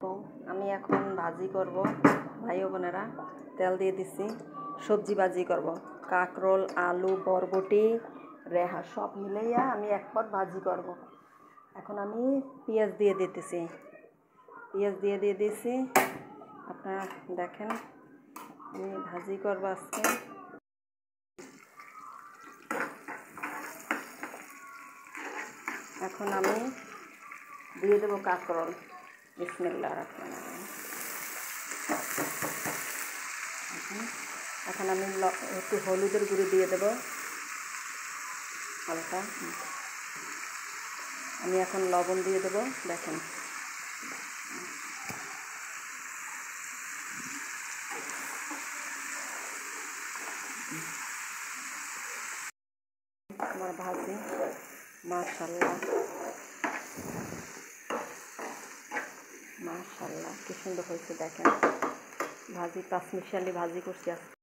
তো আমি এখন ভাজি করব ভাই বোনেরা। তেল দিয়ে দিছি, সবজি ভাজি করব, কাঁকরোল, আলু, বরবটি, রেহা সব মিলাইয়া আমি এক পদ ভাজি করব। এখন আমি পেঁয়াজ দিয়ে দিতেছি, পেঁয়াজ দিয়ে দিয়েছি। আপনারা দেখেন আমি ভাজি করব আজকে। এখন আমি দিয়ে দেবো কাঁকরোল। বিসমিল্লাহির রহমানির রহিম। এখন আমি একটু হলুদের গুঁড়ো দিয়ে দেব হালকা। আমি এখন লবণ দিয়ে দেব, দেখেন। আমার ভাজি মাশাআল্লাহ মাশাআল্লাহ কি সুন্দর হয়েছে, দেখেন। ভাজি পাঁচমিশালি ভাজি করছি আজকে।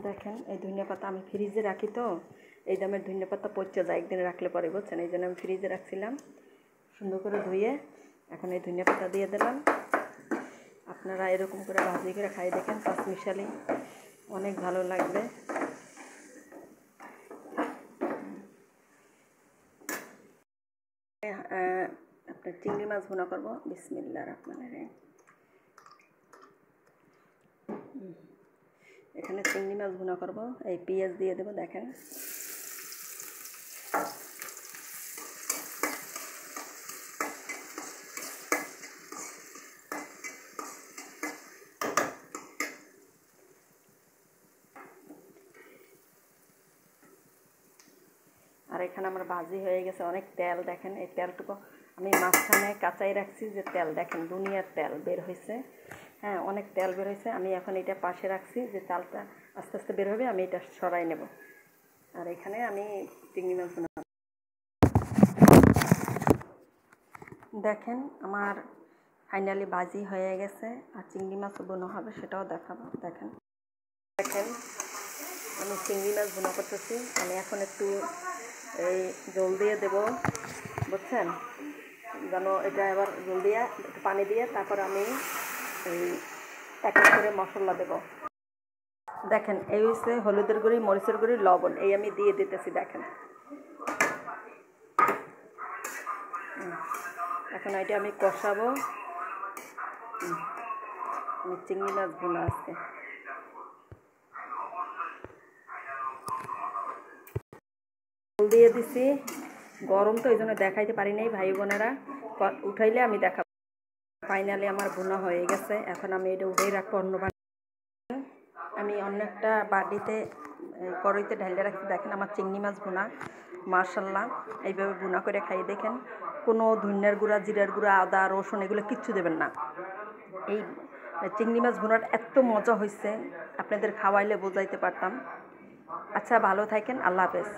দেখেন এই ধনিয়া পাতা আমি ফ্রিজে রাখি, তো এই দামের ধনিয়া পাতা পচে যায় একদিন রাখলে পরে, বুঝছেন। এই জন্য আমি ফ্রিজে রাখছিলাম, সুন্দর করে ধুয়ে এখন এই ধনিয়া পাতা দিয়ে দিলাম। আপনারা এরকম করে ভাজি করে খাই দেখেন, পাঁচমিশালি, অনেক ভালো লাগবে। আপনার চিংড়ি মাছ ভুনা করবো। বিসমিল্লাহির রহমানির রহিম। এখানে চিংড়ি মাছ ভুনা করবো, এই পেঁয়াজ দিয়ে দেবো, দেখেন। আর এখানে আমার ভাজি হয়ে গেছে, অনেক তেল, দেখেন। এই তেলটুকু আমি মাঝখানে কাঁচাই রাখছি, যে তেল দেখেন দুনিয়ার তেল বের হয়েছে। হ্যাঁ, অনেক তেল বের হয়েছে। আমি এখন এটা পাশে রাখছি, যে তেলটা আস্তে আস্তে বের হবে, আমি এটা সরাই নেব। আর এখানে আমি চিংড়ি মাছ ভুনা, দেখেন আমার ফাইনালি ভাজি হয়ে গেছে। আর চিংড়ি মাছ ভুনা হবে, সেটাও দেখাবো, দেখেন। দেখেন আমি চিংড়ি মাছ ভুনা করতেছি। আমি এখন একটু এই জল দিয়ে দেব, বুঝছেন, যেন এটা এবার জল দিয়ে একটু পানি দিয়ে তারপর আমি এই এক এক করে মশলা দেব। দেখেন এই হচ্ছে হলুদের গুঁড়ি, মরিচের গুঁড়ি, লবণ, এই আমি দিয়ে দিতেছি, দেখেন। এখন এটা আমি কষাবো। আমি চিংড়ি মাছ ভুনা আজকে জল দিয়ে দিছি, গরম তো এই জন্য দেখাইতে পারি নাই ভাই বোনেরা, উঠাইলে আমি দেখাবো। ফাইনালি আমার ভুনা হয়ে গেছে। এখন আমি এটা উঠেই রাখবো অন্য বাড়ি। আমি অন্য একটা বাটিতে কড়াইতে ঢাইলে রাখছি, দেখেন আমার চিংড়ি মাছ ভুনা মাশাআল্লাহ। এইভাবে ভুনা করে খাই দেখেন, কোনো ধনিয়ার গুঁড়া, জিরার গুঁড়া, আদা, রসুন এগুলো কিচ্ছু দেবেন না। এই চিংড়ি মাছ ভুনাটা এত মজা হয়েছে, আপনাদের খাওয়াইলে বোঝাইতে পারতাম। আচ্ছা, ভালো থাকেন, আল্লাহ হাফেজ।